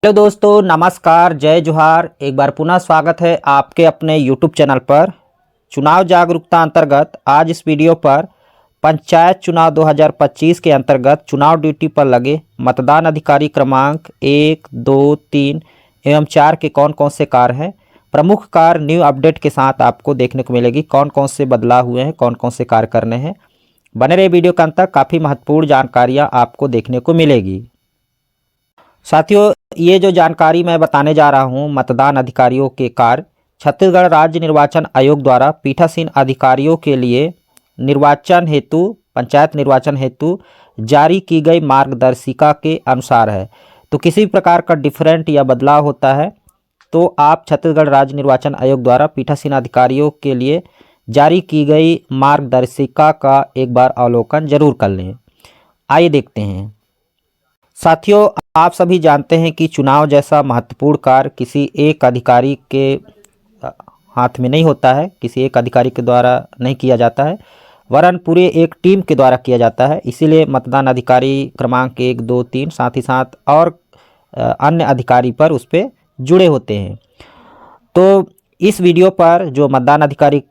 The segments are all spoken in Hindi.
हेलो दोस्तों, नमस्कार, जय जोहार। एक बार पुनः स्वागत है आपके अपने यूट्यूब चैनल पर। चुनाव जागरूकता अंतर्गत आज इस वीडियो पर पंचायत चुनाव 2025 के अंतर्गत चुनाव ड्यूटी पर लगे मतदान अधिकारी क्रमांक 1, 2, 3 एवं 4 के कौन कौन से कार्य हैं, प्रमुख कार्य न्यू अपडेट के साथ आपको देखने को मिलेगी। कौन कौन से बदलाव हुए हैं, कौन कौन से कार्य करने हैं। बने रहे वीडियो के अंत तक, काफ़ी महत्वपूर्ण जानकारियाँ आपको देखने को मिलेगी। साथियों, ये जो जानकारी मैं बताने जा रहा हूँ मतदान अधिकारियों के कार्य, छत्तीसगढ़ राज्य निर्वाचन आयोग द्वारा पीठासीन अधिकारियों के लिए निर्वाचन हेतु, पंचायत निर्वाचन हेतु जारी की गई मार्गदर्शिका के अनुसार है। तो किसी भी प्रकार का डिफरेंट या बदलाव होता है तो आप छत्तीसगढ़ राज्य निर्वाचन आयोग द्वारा पीठासीन अधिकारियों के लिए जारी की गई मार्गदर्शिका का एक बार अवलोकन जरूर कर लें। आइए देखते हैं। साथियों, आप सभी जानते हैं कि चुनाव जैसा महत्वपूर्ण कार्य किसी एक अधिकारी के हाथ में नहीं होता है, किसी एक अधिकारी के द्वारा नहीं किया जाता है, वरन पूरे एक टीम के द्वारा किया जाता है। इसीलिए मतदान अधिकारी क्रमांक 1, 2, 3 साथ ही साथ और अन्य अधिकारी पर उस पर जुड़े होते हैं। तो इस वीडियो पर जो मतदान अधिकारी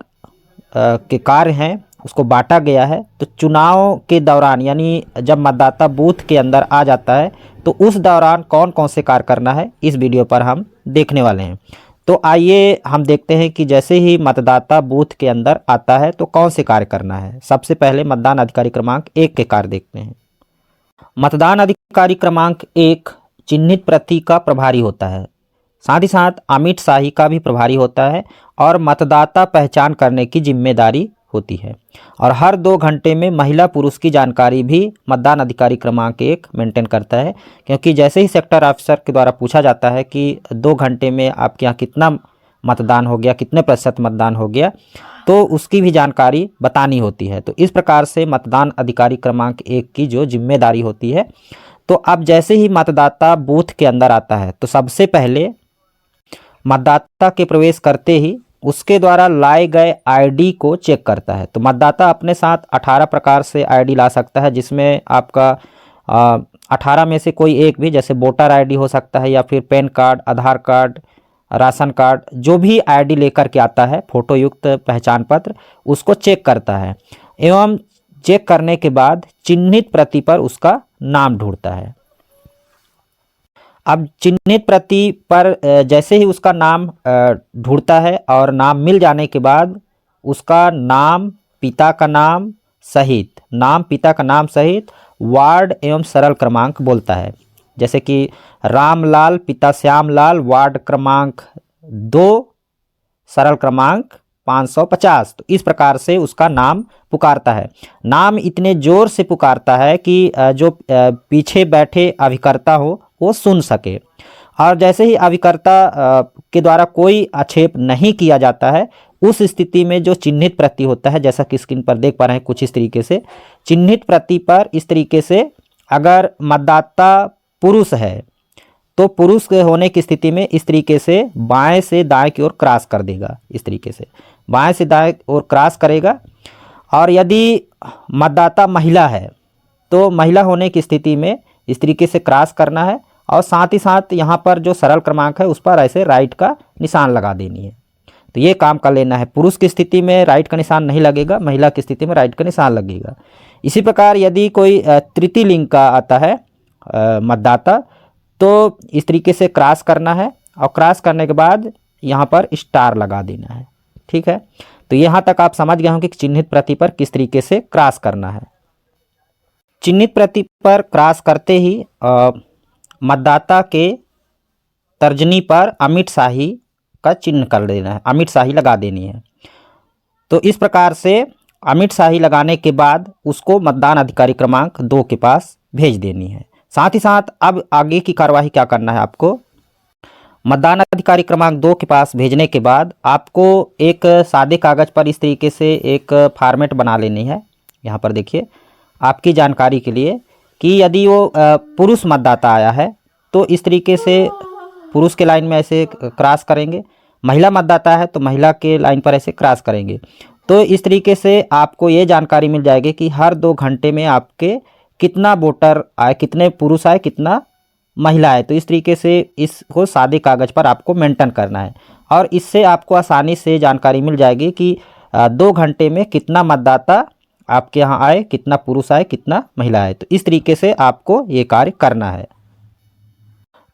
के कार्य हैं उसको बांटा गया है। तो चुनाव के दौरान यानी जब मतदाता बूथ के अंदर आ जाता है तो उस दौरान कौन कौन से कार्य करना है, इस वीडियो पर हम देखने वाले हैं। तो आइए हम देखते हैं कि जैसे ही मतदाता बूथ के अंदर आता है तो कौन से कार्य करना है। सबसे पहले मतदान अधिकारी क्रमांक 1 के कार्य देखते हैं। मतदान अधिकारी क्रमांक 1 चिन्हित प्रति का प्रभारी होता है, साथ ही साथ अमिट शाही का भी प्रभारी होता है और मतदाता पहचान करने की जिम्मेदारी होती है। और हर 2 घंटे में महिला पुरुष की जानकारी भी मतदान अधिकारी क्रमांक 1 मेंटेन करता है, क्योंकि जैसे ही सेक्टर ऑफिसर के द्वारा पूछा जाता है कि 2 घंटे में आपके यहाँ कितना मतदान हो गया, कितने प्रतिशत मतदान हो गया, तो उसकी भी जानकारी बतानी होती है। तो इस प्रकार से मतदान अधिकारी क्रमांक 1 की जो जिम्मेदारी होती है। तो अब जैसे ही मतदाता बूथ के अंदर आता है तो सबसे पहले मतदाता के प्रवेश करते ही उसके द्वारा लाए गए आईडी को चेक करता है। तो मतदाता अपने साथ 18 प्रकार से आईडी ला सकता है, जिसमें आपका 18 में से कोई एक भी, जैसे वोटर आईडी हो सकता है या फिर पैन कार्ड, आधार कार्ड, राशन कार्ड, जो भी आईडी लेकर के आता है फोटो युक्त पहचान पत्र, उसको चेक करता है एवं चेक करने के बाद चिन्हित प्रति पर उसका नाम ढूंढता है। अब चिन्हित प्रति पर जैसे ही उसका नाम ढूंढता है और नाम मिल जाने के बाद उसका नाम, पिता का नाम सहित, नाम पिता का नाम सहित वार्ड एवं सरल क्रमांक बोलता है। जैसे कि रामलाल पिता श्यामलाल, वार्ड क्रमांक 2, सरल क्रमांक 550। तो इस प्रकार से उसका नाम पुकारता है। नाम इतने जोर से पुकारता है कि जो पीछे बैठे अभिकर्ता हो वो सुन सके। और जैसे ही अभिकर्ता के द्वारा कोई आक्षेप नहीं किया जाता है, उस स्थिति में जो चिन्हित प्रति होता है, जैसा कि स्क्रीन पर देख पा रहे हैं कुछ इस तरीके से, चिन्हित प्रति पर इस तरीके से अगर मतदाता पुरुष है तो पुरुष के होने की स्थिति में इस तरीके से बाएं से दाएं की ओर क्रॉस कर देगा। इस तरीके से बाएं से दाएं ओर क्रॉस करेगा। और यदि मतदाता महिला है तो महिला होने की स्थिति में इस तरीके से क्रॉस करना है और साथ ही साथ यहाँ पर जो सरल क्रमांक है उस पर ऐसे राइट का निशान लगा देनी है। तो ये काम कर लेना है। पुरुष की स्थिति में राइट का निशान नहीं लगेगा, महिला की स्थिति में राइट का निशान लगेगा। इसी प्रकार यदि कोई तृतीय लिंग का आता है मतदाता तो इस तरीके से क्रॉस करना है और क्रॉस करने के बाद यहाँ पर स्टार लगा देना है। ठीक है, तो यहाँ तक आप समझ गए होंगे कि चिन्हित प्रति पर किस तरीके से क्रॉस करना है। चिन्हित प्रति पर क्रॉस करते ही मतदाता के तर्जनी पर अमिट शाही का चिन्ह कर देना है, अमिट शाही लगा देनी है। तो इस प्रकार से अमिट शाही लगाने के बाद उसको मतदान अधिकारी क्रमांक 2 के पास भेज देनी है। साथ ही साथ अब आगे की कार्यवाही क्या करना है आपको, मतदान अधिकारी क्रमांक 2 के पास भेजने के बाद आपको एक सादे कागज़ पर इस तरीके से एक फॉर्मेट बना लेनी है। यहाँ पर देखिए आपकी जानकारी के लिए कि यदि वो पुरुष मतदाता आया है तो इस तरीके से पुरुष के लाइन में ऐसे क्रॉस करेंगे, महिला मतदाता है तो महिला के लाइन पर ऐसे क्रॉस करेंगे। तो इस तरीके से आपको ये जानकारी मिल जाएगी कि हर 2 घंटे में आपके कितना वोटर आए, कितने पुरुष आए, कितना महिला है। तो इस तरीके से इसको सादे कागज़ पर आपको मेंटेन करना है और इससे आपको आसानी से जानकारी मिल जाएगी कि 2 घंटे में कितना मतदाता आपके यहाँ आए, कितना पुरुष आए, कितना महिला आए। तो इस तरीके से आपको ये कार्य करना है।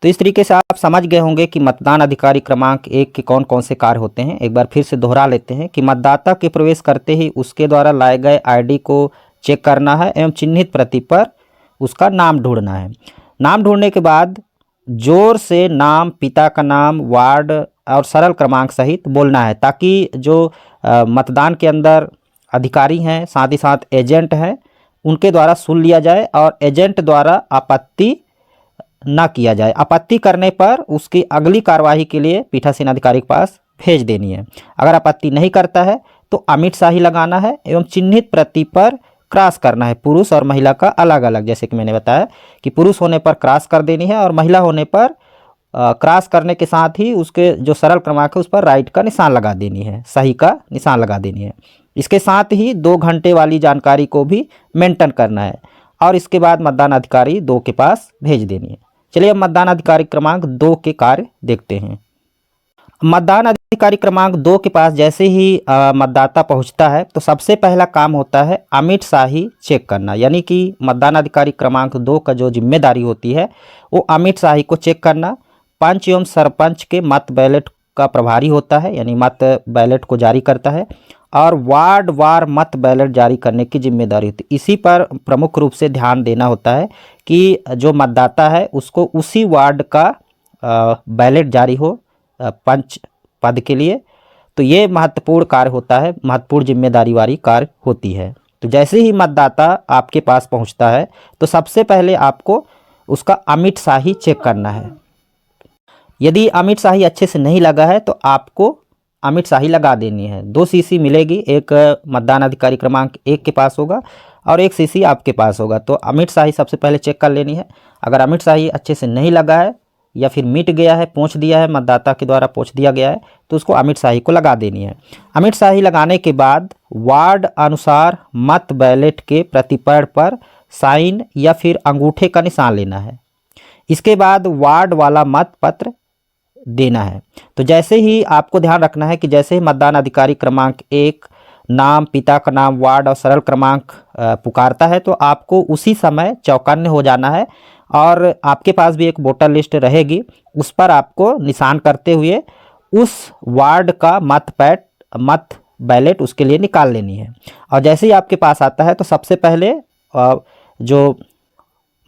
तो इस तरीके से आप समझ गए होंगे कि मतदान अधिकारी क्रमांक 1 के कौन कौन से कार्य होते हैं। एक बार फिर से दोहरा लेते हैं कि मतदाता के प्रवेश करते ही उसके द्वारा लाए गए आईडी को चेक करना है एवं चिन्हित प्रति पर उसका नाम ढूंढना है। नाम ढूंढने के बाद जोर से नाम, पिता का नाम, वार्ड और सरल क्रमांक सहित बोलना है, ताकि जो मतदान के अंदर अधिकारी हैं, साथ ही साथ एजेंट हैं, उनके द्वारा सुन लिया जाए और एजेंट द्वारा आपत्ति ना किया जाए। आपत्ति करने पर उसकी अगली कार्यवाही के लिए पीठासीन अधिकारी के पास भेज देनी है। अगर आपत्ति नहीं करता है तो अमिट शाही लगाना है एवं चिन्हित प्रति पर क्रॉस करना है। पुरुष और महिला का अलग अलग, जैसे कि मैंने बताया कि पुरुष होने पर क्रॉस कर देनी है और महिला होने पर क्रॉस करने के साथ ही उसके जो सरल क्रमांक है उस पर राइट का निशान लगा देनी है, सही का निशान लगा देनी है। इसके साथ ही 2 घंटे वाली जानकारी को भी मेंटेन करना है और इसके बाद मतदान अधिकारी 2 के पास भेज देनी है। चलिए अब मतदान अधिकारी क्रमांक 2 के कार्य देखते हैं। मतदान अधिकारी क्रमांक 2 के पास जैसे ही मतदाता पहुंचता है तो सबसे पहला काम होता है अमिट शाही चेक करना, यानी कि मतदान अधिकारी क्रमांक 2 का जो जिम्मेदारी होती है वो अमिट शाही को चेक करना। पंच एवं सरपंच के मत बैलेट का प्रभारी होता है, यानी मत बैलेट को जारी करता है और वार्ड वार मत बैलेट जारी करने की जिम्मेदारी होती है। इसी पर प्रमुख रूप से ध्यान देना होता है कि जो मतदाता है उसको उसी वार्ड का बैलेट जारी हो पंच पद के लिए। तो ये महत्वपूर्ण कार्य होता है, महत्वपूर्ण जिम्मेदारी वाली कार्य होती है। तो जैसे ही मतदाता आपके पास पहुंचता है तो सबसे पहले आपको उसका अमिट शाही चेक करना है। यदि अमिट शाही अच्छे से नहीं लगा है तो आपको अमिट शाही लगा देनी है। 2 सीसी मिलेगी, एक मतदान अधिकारी क्रमांक 1 के पास होगा और 1 सीसी आपके पास होगा। तो अमिट शाही सबसे पहले चेक कर लेनी है। अगर अमिट शाही अच्छे से नहीं लगा है या फिर मिट गया है, पोंछ दिया है, मतदाता के द्वारा पोंछ दिया गया है, तो उसको अमिट शाही को लगा देनी है। अमिट शाही लगाने के बाद वार्ड अनुसार मत बैलेट के प्रतिपड़ पर साइन या फिर अंगूठे का निशान लेना है। इसके बाद वार्ड वाला मत पत्र देना है। तो जैसे ही आपको ध्यान रखना है कि जैसे ही मतदान अधिकारी क्रमांक 1 नाम, पिता का नाम, वार्ड और सरल क्रमांक पुकारता है तो आपको उसी समय चौकन्ने हो जाना है और आपके पास भी एक वोटर लिस्ट रहेगी, उस पर आपको निशान करते हुए उस वार्ड का मत बैलेट उसके लिए निकाल लेनी है। और जैसे ही आपके पास आता है तो सबसे पहले जो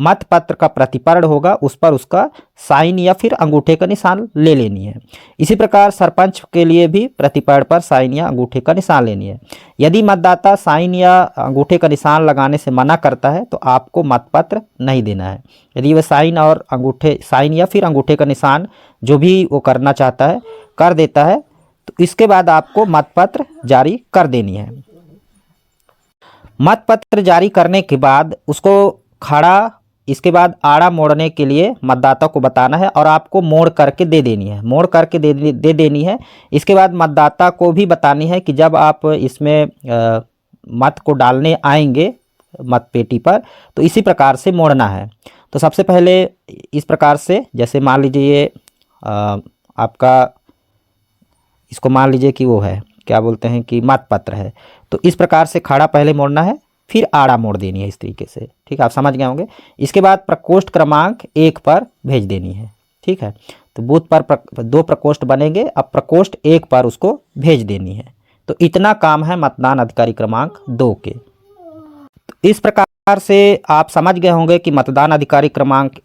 मत पत्र का प्रतिपर्ण होगा उस पर उसका साइन या फिर अंगूठे का निशान ले लेनी है। इसी प्रकार सरपंच के लिए भी प्रतिपर्ण पर साइन या अंगूठे का निशान लेनी है। यदि मतदाता साइन या अंगूठे का निशान लगाने से मना करता है तो आपको मतपत्र नहीं देना है। यदि वह साइन या फिर अंगूठे का निशान जो भी वो करना चाहता है कर देता है तो इसके बाद आपको मतपत्र जारी कर देनी है। मतपत्र जारी करने के बाद उसको खड़ा, इसके बाद आड़ा मोड़ने के लिए मतदाता को बताना है और आपको मोड़ करके दे देनी है, मोड़ करके दे देनी है। इसके बाद मतदाता को भी बतानी है कि जब आप इसमें मत को डालने आएंगे मत पेटी पर तो इसी प्रकार से मोड़ना है। तो सबसे पहले इस प्रकार से, जैसे मान लीजिए आपका इसको मान लीजिए कि वो है, क्या बोलते हैं कि मत पत्र है, तो इस प्रकार से खड़ा पहले मोड़ना है, फिर आड़ा मोड़ देनी है इस तरीके से। ठीक है, आप समझ गए होंगे। इसके बाद प्रकोष्ठ क्रमांक 1 पर भेज देनी है। ठीक है, तो बूथ पर 2 प्रकोष्ठ बनेंगे, अब प्रकोष्ठ 1 पर उसको भेज देनी है। तो इतना काम है मतदान अधिकारी क्रमांक 2 के। तो इस प्रकार से आप समझ गए होंगे कि मतदान अधिकारी क्रमांक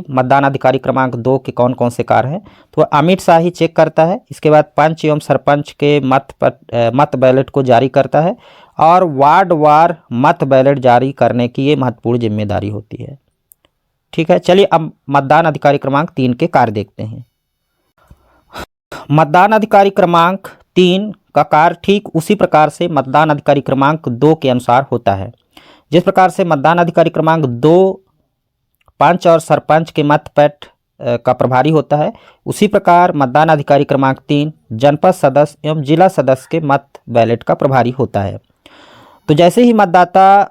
मतदान अधिकारी क्रमांक 2 के कौन कौन से कार्य हैं। तो अमिट शाही चेक करता है, इसके बाद पंच एवं सरपंच के मत बैलेट को जारी करता है और वार्ड वार मत बैलेट जारी करने की ये महत्वपूर्ण जिम्मेदारी होती है। ठीक है, चलिए अब मतदान अधिकारी क्रमांक 3 के कार्य देखते हैं। मतदान अधिकारी क्रमांक 3 का कार्य ठीक उसी प्रकार से मतदान अधिकारी क्रमांक 2 के अनुसार होता है। जिस प्रकार से मतदान अधिकारी क्रमांक 2 पंच और सरपंच के मत पैट का प्रभारी होता है, उसी प्रकार मतदान अधिकारी क्रमांक 3 जनपद सदस्य एवं जिला सदस्य के मत बैलेट का प्रभारी होता है। तो जैसे ही मतदाता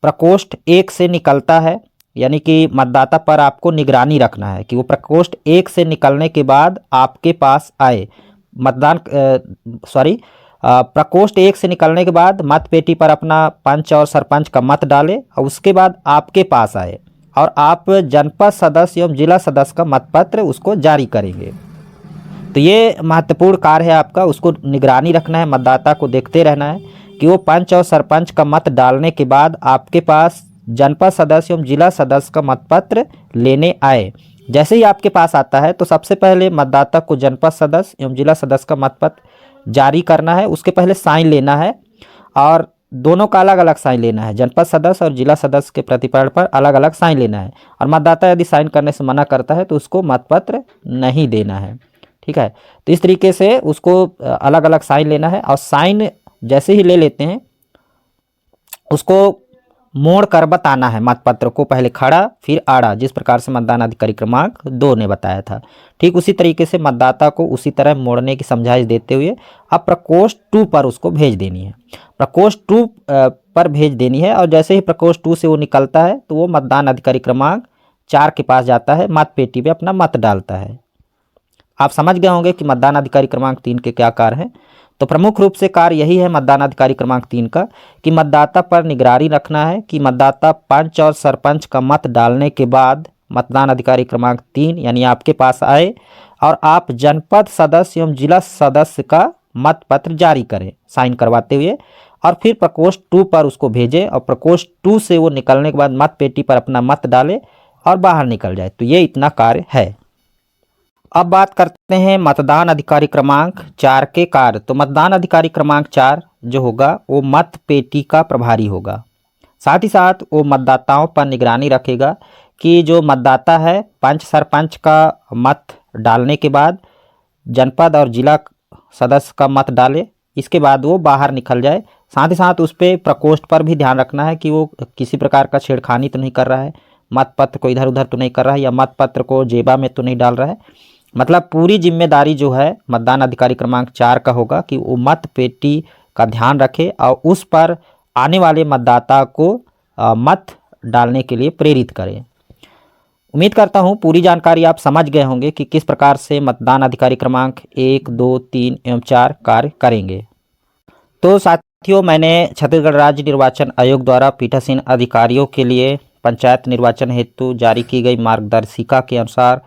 प्रकोष्ठ 1 से निकलता है यानी कि मतदाता पर आपको निगरानी रखना है कि वो प्रकोष्ठ 1 से निकलने के बाद आपके पास आए। प्रकोष्ठ 1 से निकलने के बाद मत पेटी पर अपना पंच और सरपंच का मत डाले और उसके बाद आपके पास आए और आप जनपद सदस्य एवं जिला सदस्य का मतपत्र उसको जारी करेंगे। तो ये महत्वपूर्ण कार्य है आपका, उसको निगरानी रखना है, मतदाता को देखते रहना है कि वो पंच और सरपंच का मत डालने के बाद आपके पास जनपद सदस्य एवं जिला सदस्य का मतपत्र लेने आए। जैसे ही आपके पास आता है तो सबसे पहले मतदाता को जनपद सदस्य एवं जिला सदस्य का मतपत्र जारी करना है, उसके पहले साइन लेना है और दोनों का अलग अलग साइन लेना है। जनपद सदस्य और जिला सदस्य के प्रतिपत्र पर अलग अलग साइन लेना है और मतदाता यदि साइन करने से मना करता है तो उसको मतपत्र नहीं देना है। ठीक है, तो इस तरीके से उसको अलग अलग साइन लेना है और साइन जैसे ही ले लेते हैं उसको मोड़ कर बताना है मतपत्र को, पहले खड़ा फिर आड़ा, जिस प्रकार से मतदान अधिकारी क्रमांक 2 ने बताया था। ठीक उसी तरीके से मतदाता को उसी तरह मोड़ने की समझाइश देते हुए अब प्रकोष्ठ 2 पर उसको भेज देनी है। प्रकोष्ठ 2 पर भेज देनी है और जैसे ही प्रकोष्ठ 2 से वो निकलता है तो वो मतदान अधिकारी क्रमांक 4 के पास जाता है, मत पेटी पे अपना मत डालता है। आप समझ गए होंगे कि मतदान अधिकारी क्रमांक 3 के क्या कार्य हैं। तो प्रमुख रूप से कार्य यही है मतदान अधिकारी क्रमांक 3 का कि मतदाता पर निगरानी रखना है कि मतदाता पंच और सरपंच का मत डालने के बाद मतदान अधिकारी क्रमांक 3 यानी आपके पास आए और आप जनपद सदस्य एवं जिला सदस्य का मत पत्र जारी करें साइन करवाते हुए और फिर प्रकोष्ठ 2 पर उसको भेजें और प्रकोष्ठ 2 से वो निकलने के बाद मत पेटी पर अपना मत डाले और बाहर निकल जाए। तो ये इतना कार्य है। अब बात करते हैं मतदान अधिकारी क्रमांक 4 के कार्य। तो मतदान अधिकारी क्रमांक 4 जो होगा वो मत पेटी का प्रभारी होगा। साथ ही साथ वो मतदाताओं पर निगरानी रखेगा कि जो मतदाता है पंच सरपंच का मत डालने के बाद जनपद और जिला सदस्य का मत डाले, इसके बाद वो बाहर निकल जाए। साथ ही साथ उस पर प्रकोष्ठ पर भी ध्यान रखना है कि वो किसी प्रकार का छेड़खानी तो नहीं कर रहा है, मतपत्र को इधर उधर तो नहीं कर रहा है या मतपत्र को जेबा में तो नहीं डाल रहा है। मतलब पूरी जिम्मेदारी जो है मतदान अधिकारी क्रमांक 4 का होगा कि वो मत पेटी का ध्यान रखे और उस पर आने वाले मतदाता को मत डालने के लिए प्रेरित करें। उम्मीद करता हूँ पूरी जानकारी आप समझ गए होंगे कि किस प्रकार से मतदान अधिकारी क्रमांक 1, 2, 3 एवं 4 कार्य करेंगे। तो साथियों, मैंने छत्तीसगढ़ राज्य निर्वाचन आयोग द्वारा पीठासीन अधिकारियों के लिए पंचायत निर्वाचन हेतु जारी की गई मार्गदर्शिका के अनुसार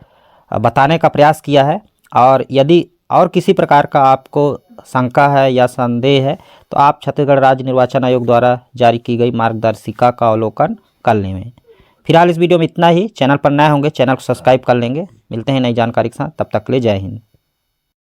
बताने का प्रयास किया है और यदि और किसी प्रकार का आपको शंका है या संदेह है तो आप छत्तीसगढ़ राज्य निर्वाचन आयोग द्वारा जारी की गई मार्गदर्शिका का अवलोकन कर लें। फिलहाल इस वीडियो में इतना ही। चैनल पर नए होंगे चैनल को सब्सक्राइब कर लेंगे। मिलते हैं नई जानकारी के साथ, तब तक के लिए जय हिंद।